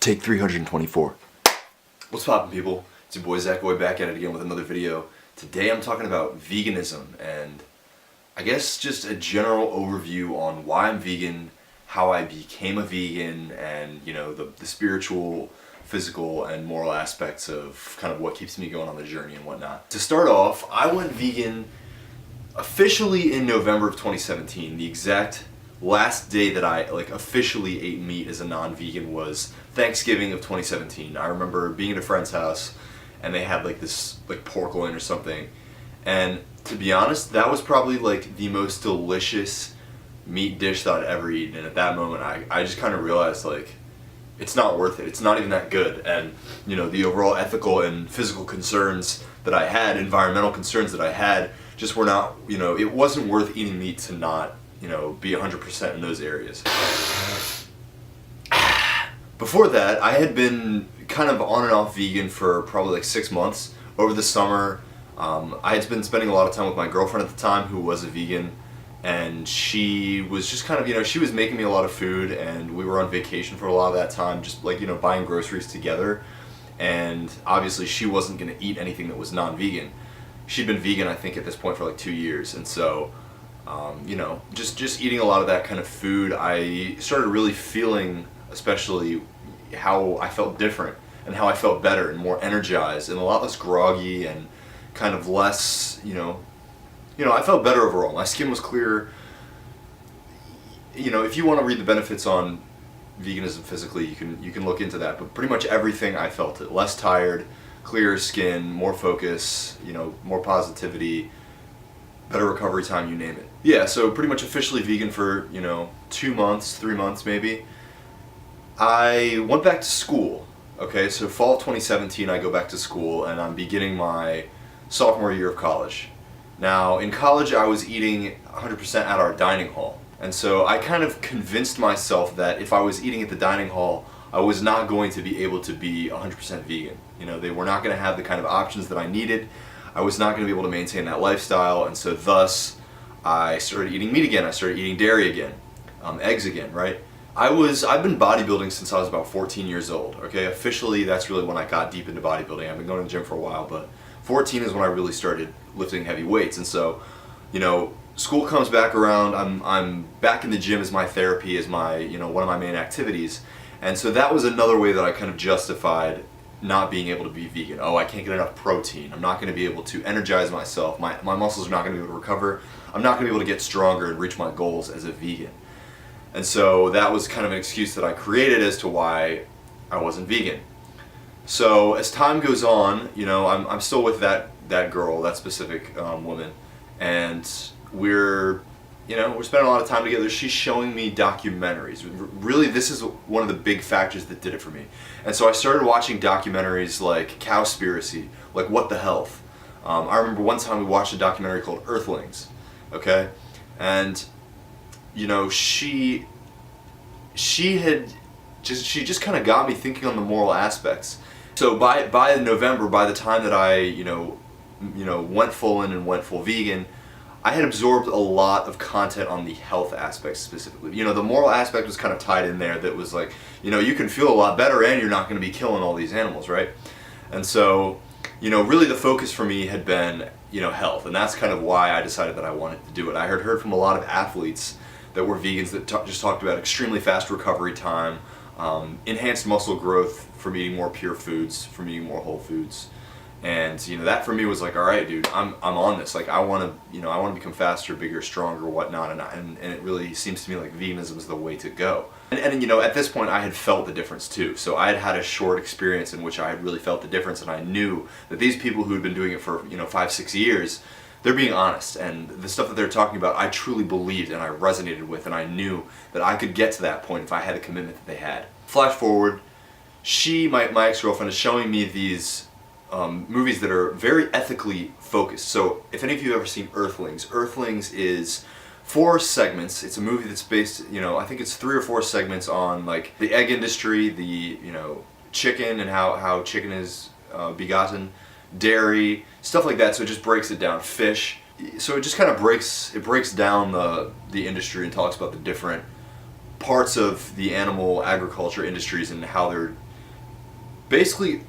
Take 324. What's poppin', people? It's your boy Zach Boy back at it again with another video. Today I'm talking about veganism and I guess just a general overview on why I'm vegan, how I became a vegan, and you know the spiritual, physical, and moral aspects of kind of what keeps me going on the journey and whatnot. To start off, I went vegan officially in November of 2017. The exact last day that I officially ate meat as a non-vegan was Thanksgiving of 2017. I remember being at a friend's house and they had this pork loin or something, and to be honest, that was probably the most delicious meat dish that I'd ever eaten. And at that moment I just kind of realized it's not worth it. It's not even that good. And you know, the overall ethical and physical concerns that I had, environmental concerns that I had, just were not, you know, it wasn't worth eating meat to not, you know, be 100% in those areas. Before that, I had been kind of on and off vegan for probably 6 months. Over the summer, I had been spending a lot of time with my girlfriend at the time, who was a vegan, and she was just kind of, you know, she was making me a lot of food, and we were on vacation for a lot of that time, just you know, buying groceries together. And obviously she wasn't going to eat anything that was non-vegan. She'd been vegan, I think, at this point for 2 years, and so you know, just eating a lot of that kind of food, I started really feeling, especially, how I felt different and how I felt better and more energized and a lot less groggy and kind of less, you know, I felt better overall. My skin was clearer. You know, if you want to read the benefits on veganism physically, you can look into that. But pretty much everything, I felt it. Less tired, clearer skin, more focus, you know, more positivity, better recovery time, you name it. Yeah, so pretty much officially vegan for, you know, 2 months, 3 months maybe. I went back to school. Okay, so fall of 2017 I go back to school and I'm beginning my sophomore year of college. Now, in college I was eating 100% at our dining hall. And so I kind of convinced myself that if I was eating at the dining hall, I was not going to be able to be 100% vegan. You know, they were not going to have the kind of options that I needed. I was not going to be able to maintain that lifestyle, and so thus I started eating meat again. I started eating dairy again, eggs again, right? I've been bodybuilding since I was about 14 years old, okay? Officially, that's really when I got deep into bodybuilding. I've been going to the gym for a while, but 14 is when I really started lifting heavy weights. And so, you know, school comes back around, I'm back in the gym as my therapy, as my, you know, one of my main activities. And so that was another way that I kind of justified not being able to be vegan. Oh, I can't get enough protein. I'm not going to be able to energize myself. My muscles are not going to be able to recover. I'm not going to be able to get stronger and reach my goals as a vegan. And so that was kind of an excuse that I created as to why I wasn't vegan. So as time goes on, you know, I'm still with that girl, that specific woman, and we're spending a lot of time together. She's showing me documentaries. Really, this is one of the big factors that did it for me. And so I started watching documentaries like Cowspiracy, like What the Health. I remember one time we watched a documentary called Earthlings, okay? And you know, she just kind of got me thinking on the moral aspects. So by November, by the time that I you know went full in and went full vegan, I had absorbed a lot of content on the health aspect specifically. You know, the moral aspect was kind of tied in there. That was you know, you can feel a lot better and you're not going to be killing all these animals, right? And so, you know, really the focus for me had been, you know, health, and that's kind of why I decided that I wanted to do it. I heard from a lot of athletes that were vegans that just talked about extremely fast recovery time, enhanced muscle growth from eating more pure foods, from eating more whole foods. And you know, that for me was all right, dude, I'm on this. I want to become faster, bigger, stronger, whatnot. And it really seems to me like veganism is the way to go. And you know, at this point I had felt the difference too. So I had had a short experience in which I had really felt the difference, and I knew that these people who had been doing it for, you know, 5-6 years, they're being honest, and the stuff that they're talking about I truly believed and I resonated with, and I knew that I could get to that point if I had the commitment that they had. Flash forward, my ex-girlfriend, is showing me these movies that are very ethically focused. So if any of you have ever seen Earthlings, Earthlings is 4 segments. It's a movie that's based, you know, I think it's 3 or 4 segments on the egg industry, the, you know, chicken and how chicken is begotten, dairy, stuff like that. So it just breaks it down. Fish. So it just kind of breaks down the industry and talks about the different parts of the animal agriculture industries and how they're basically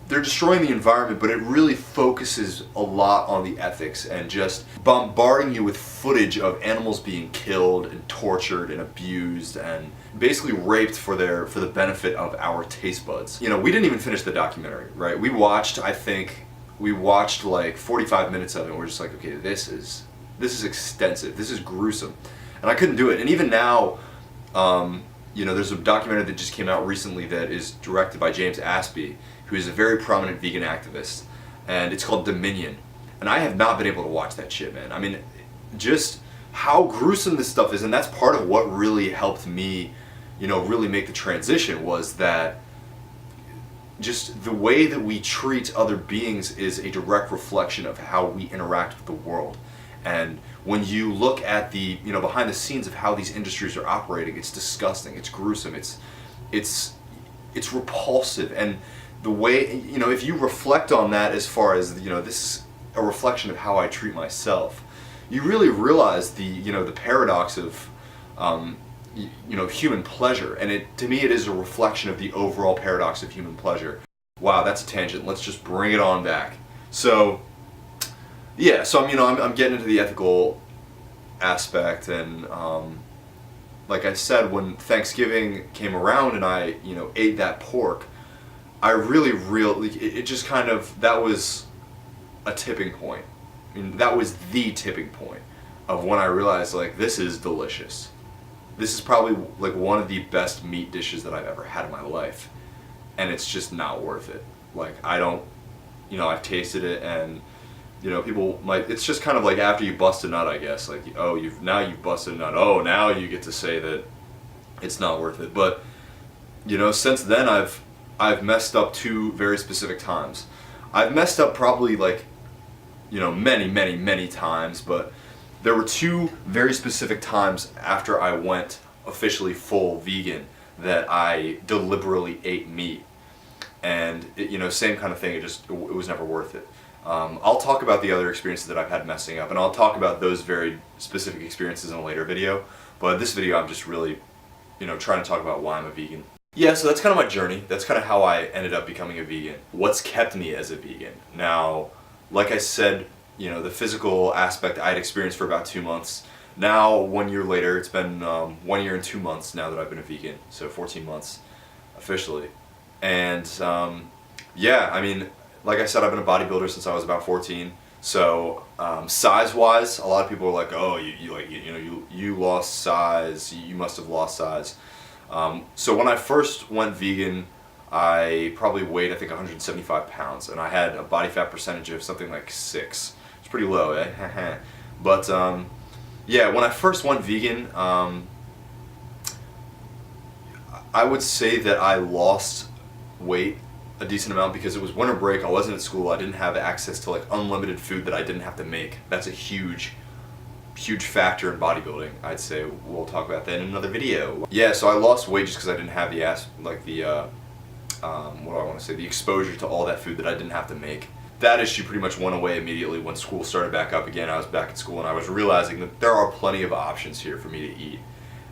they're destroying the environment, but it really focuses a lot on the ethics and just bombarding you with footage of animals being killed and tortured and abused and basically raped for the benefit of our taste buds. You know, we didn't even finish the documentary, right? We watched like 45 minutes of it, and we're just like, okay, this is extensive, this is gruesome, and I couldn't do it. And even now, you know, there's a documentary that just came out recently that is directed by James Aspey, who is a very prominent vegan activist, and it's called Dominion. And I have not been able to watch that shit, man. I mean, just how gruesome this stuff is, and that's part of what really helped me, you know, really make the transition, was that just the way that we treat other beings is a direct reflection of how we interact with the world. And when you look at the, you know, behind the scenes of how these industries are operating, it's disgusting, it's gruesome, it's repulsive. And the way, you know, if you reflect on that as far as, you know, this is a reflection of how I treat myself, you really realize the, you know, the paradox of, you know, human pleasure. And to me, it is a reflection of the overall paradox of human pleasure. Wow, that's a tangent. Let's just bring it on back. So, yeah, so I'm getting into the ethical aspect, and like I said, when Thanksgiving came around and I, you know, ate that pork, I really it just kind of, that was a tipping point. I mean, that was the tipping point of when I realized, like, this is delicious. This is probably like one of the best meat dishes that I've ever had in my life, and it's just not worth it. Like, I don't, you know, I've tasted it, and you know, people might, it's just kind of like after you bust a nut, I guess, like, oh, you've busted a nut, oh, now you get to say that it's not worth it. But, you know, since then I've messed up 2 very specific times. I've messed up probably, like, you know, many times, but there were 2 very specific times after I went officially full vegan that I deliberately ate meat. And, you know, same kind of thing, it was never worth it. I'll talk about the other experiences that I've had messing up, and I'll talk about those very specific experiences in a later video, but this video I'm just really, you know, trying to talk about why I'm a vegan. Yeah, so that's kind of my journey. That's kind of how I ended up becoming a vegan. What's kept me as a vegan? Now, like I said, you know, the physical aspect I had experienced for about 2 months. Now, 1 year later, it's been 1 year and 2 months now that I've been a vegan, so 14 months officially. And yeah, I mean, like I said, I've been a bodybuilder since I was about 14. So size-wise, a lot of people are like, "Oh, you lost size. You must have lost size." So when I first went vegan, I probably weighed, I think, 175 pounds, and I had a body fat percentage of something like 6. It's pretty low, eh? But yeah, when I first went vegan, I would say that I lost weight a decent amount because it was winter break, I wasn't at school, I didn't have access to like unlimited food that I didn't have to make. That's a huge factor in bodybuilding, I'd say. We'll talk about that in another video. Yeah, so I lost weight just because I didn't have the the exposure to all that food that I didn't have to make. That issue pretty much went away immediately when school started back up again. I was back at school and I was realizing that there are plenty of options here for me to eat.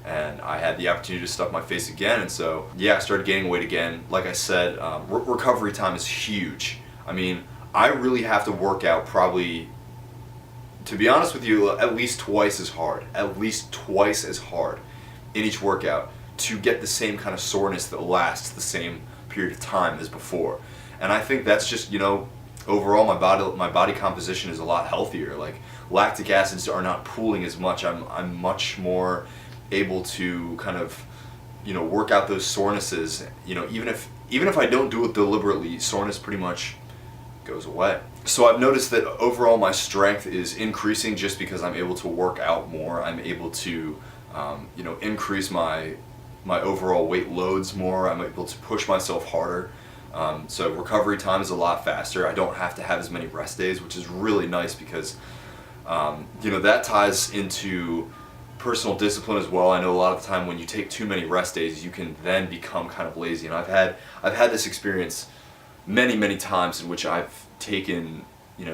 And I had the opportunity to stuff my face again, and so yeah, I started gaining weight again. Like I said, recovery time is huge. I mean, I really have to work out probably, to be honest with you, at least twice as hard in each workout to get the same kind of soreness that lasts the same period of time as before. And I think that's just, you know, overall my body composition is a lot healthier. Like, lactic acids are not pooling as much. I'm much more able to kind of, you know, work out those sorenesses. You know, even if I don't do it deliberately, soreness pretty much goes away. So I've noticed that overall my strength is increasing just because I'm able to work out more. I'm able to you know, increase my overall weight loads more. I'm able to push myself harder. So recovery time is a lot faster. I don't have to have as many rest days, which is really nice because you know, that ties into personal discipline as well. I know a lot of the time when you take too many rest days, you can then become kind of lazy. And I've had this experience many times in which I've taken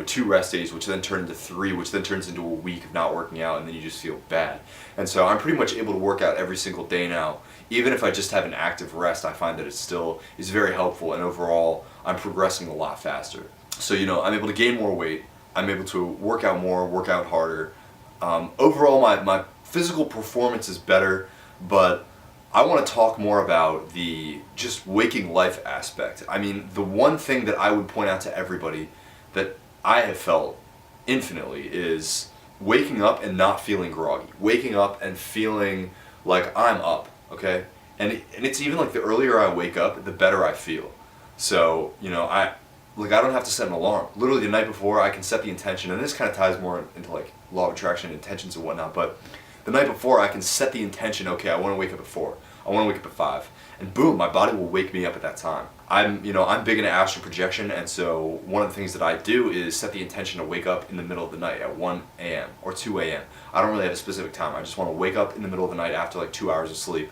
2 rest days, which then turn into 3, which then turns into a week of not working out, and then you just feel bad. And so I'm pretty much able to work out every single day now. Even if I just have an active rest, I find that it still is very helpful, and overall I'm progressing a lot faster. So I'm able to gain more weight, I'm able to work out more, work out harder. Overall my physical performance is better, but I want to talk more about the just waking life aspect. I mean, the one thing that I would point out to everybody that I have felt infinitely is waking up and not feeling groggy. Waking up and feeling like I'm up, okay? And it's even like the earlier I wake up, the better I feel. So, I don't have to set an alarm. Literally the night before, I can set the intention, and this kind of ties more into like law of attraction, intentions and whatnot, but the night before I can set the intention, okay, I want to wake up at 4, I want to wake up at 5, and boom, my body will wake me up at that time. I'm big into astral projection, and so one of the things that I do is set the intention to wake up in the middle of the night at 1 a.m. or 2 a.m. I don't really have a specific time, I just want to wake up in the middle of the night after like 2 hours of sleep.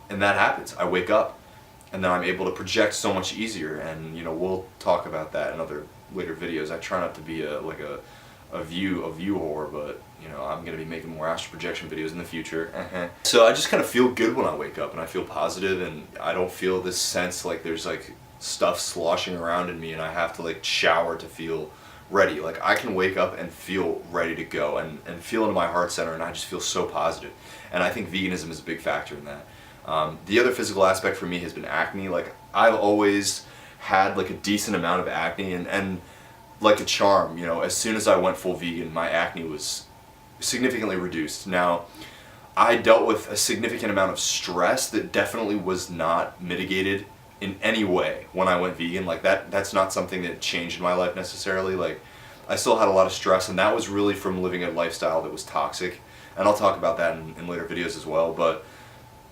And that happens, I wake up, and then I'm able to project so much easier, and we'll talk about that in other later videos. I try not to be a view whore, but I'm gonna be making more astral projection videos in the future. So I just kind of feel good when I wake up, and I feel positive, and I don't feel this sense like there's like stuff sloshing around in me and I have to like shower to feel ready. Like I can wake up and feel ready to go and feel into my heart center, and I just feel so positive. And I think veganism is a big factor in that. The other physical aspect for me has been acne. Like I've always had like a decent amount of acne, and like a charm, as soon as I went full vegan, my acne was significantly reduced. Now, I dealt with a significant amount of stress that definitely was not mitigated in any way when I went vegan. Like that's not something that changed in my life necessarily. Like I still had a lot of stress, and that was really from living a lifestyle that was toxic. And I'll talk about that in later videos as well, but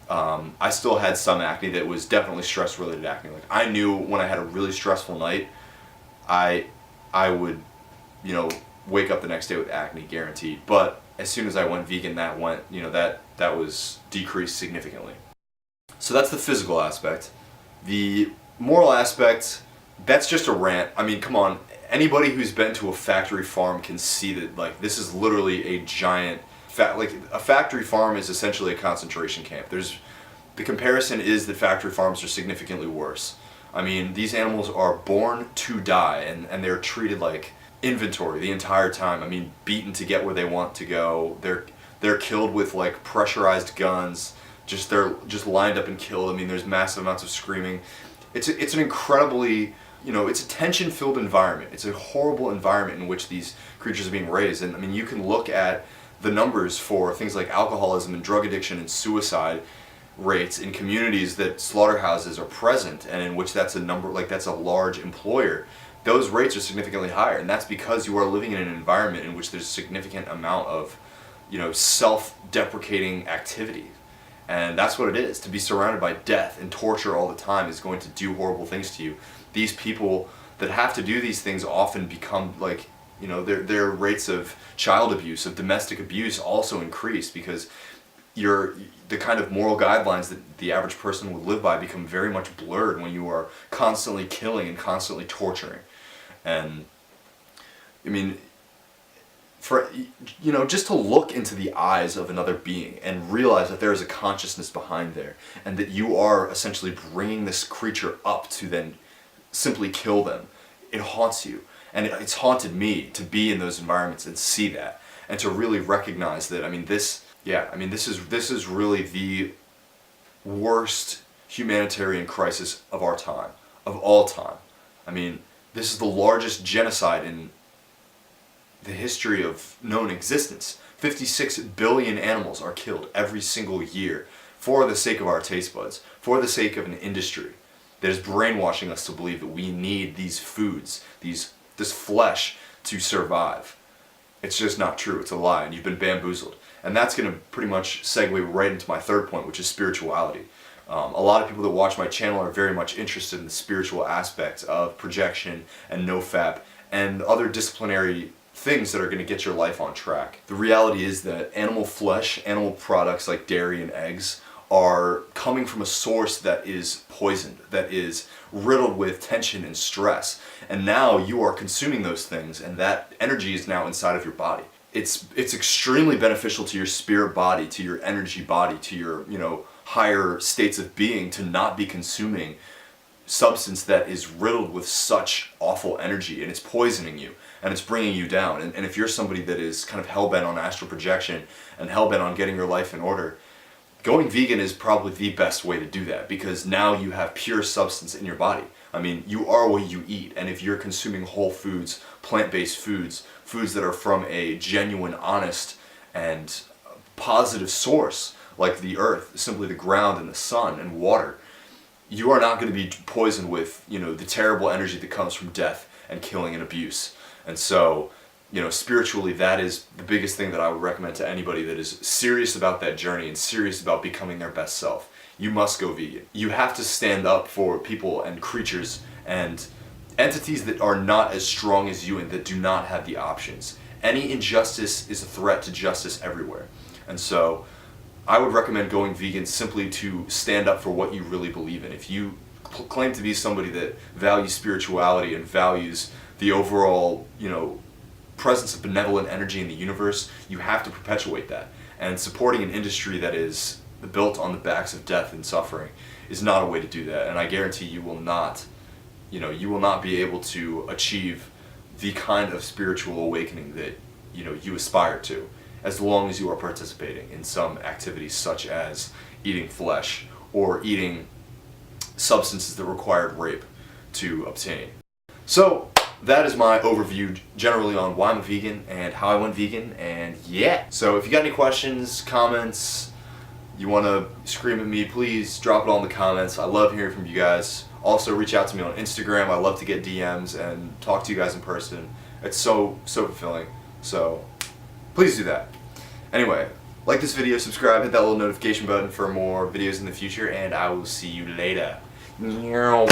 I still had some acne that was definitely stress-related acne. Like I knew when I had a really stressful night, I would, wake up the next day with acne, guaranteed. But as soon as I went vegan, that was decreased significantly. So that's the physical aspect. The moral aspect, that's just a rant. I mean, come on, anybody who's been to a factory farm can see that, like, this is literally a giant, a factory farm is essentially a concentration camp. The comparison is that factory farms are significantly worse. I mean, these animals are born to die, and they're treated like inventory the entire time. I mean, beaten to get where they want to go. They're killed with like pressurized guns. They're just lined up and killed. I mean, there's massive amounts of screaming. It's an incredibly, it's a tension-filled environment. It's a horrible environment in which these creatures are being raised. And I mean, you can look at the numbers for things like alcoholism and drug addiction and suicide rates in communities that slaughterhouses are present, and in which that's a large employer. Those rates are significantly higher, and that's because you are living in an environment in which there's a significant amount of self-deprecating activity. And that's what it is. To be surrounded by death and torture all the time is going to do horrible things to you. These people that have to do these things often become like, their rates of child abuse, of domestic abuse also increase, because the kind of moral guidelines that the average person would live by become very much blurred when you are constantly killing and constantly torturing. And I mean, just to look into the eyes of another being and realize that there is a consciousness behind there, and that you are essentially bringing this creature up to then simply kill them, it haunts you. And it's haunted me to be in those environments and see that, and to really recognize that, this is really the worst humanitarian crisis of our time, of all time. I mean, this is the largest genocide in the history of known existence. 56 billion animals are killed every single year for the sake of our taste buds, for the sake of an industry that is brainwashing us to believe that we need these foods, this flesh to survive. It's just not true. It's a lie, and you've been bamboozled. And that's going to pretty much segue right into my third point, which is spirituality. A lot of people that watch my channel are very much interested in the spiritual aspects of projection and nofap and other disciplinary things that are going to get your life on track. The reality is that animal flesh, animal products like dairy and eggs, are coming from a source that is poisoned, that is riddled with tension and stress. And now you are consuming those things, and that energy is now inside of your body. It's extremely beneficial to your spirit body, to your energy body, to your, higher states of being, to not be consuming substance that is riddled with such awful energy, and it's poisoning you and it's bringing you down. And if you're somebody that is kind of hell-bent on astral projection and hell-bent on getting your life in order, going vegan is probably the best way to do that, because now you have pure substance in your body. I mean, you are what you eat, and if you're consuming whole foods, plant-based foods, foods that are from a genuine, honest, and positive source, like the earth, simply the ground and the sun and water, you are not going to be poisoned with, the terrible energy that comes from death and killing and abuse. And so, spiritually, that is the biggest thing that I would recommend to anybody that is serious about that journey and serious about becoming their best self. You must go vegan. You have to stand up for people and creatures and entities that are not as strong as you and that do not have the options. Any injustice is a threat to justice everywhere. And so I would recommend going vegan simply to stand up for what you really believe in. If you claim to be somebody that values spirituality and values the overall, presence of benevolent energy in the universe, you have to perpetuate that. And supporting an industry that is built on the backs of death and suffering is not a way to do that. And I guarantee you will not be able to achieve the kind of spiritual awakening that, you aspire to, as long as you are participating in some activities such as eating flesh or eating substances that required rape to obtain. So that is my overview generally on why I'm a vegan and how I went vegan, and yeah. So if you got any questions, comments, you want to scream at me, please drop it all in the comments. I love hearing from you guys. Also reach out to me on Instagram. I love to get DMs and talk to you guys in person. It's so fulfilling. So please do that. Anyway, like this video, subscribe, hit that little notification button for more videos in the future, and I will see you later. Meow.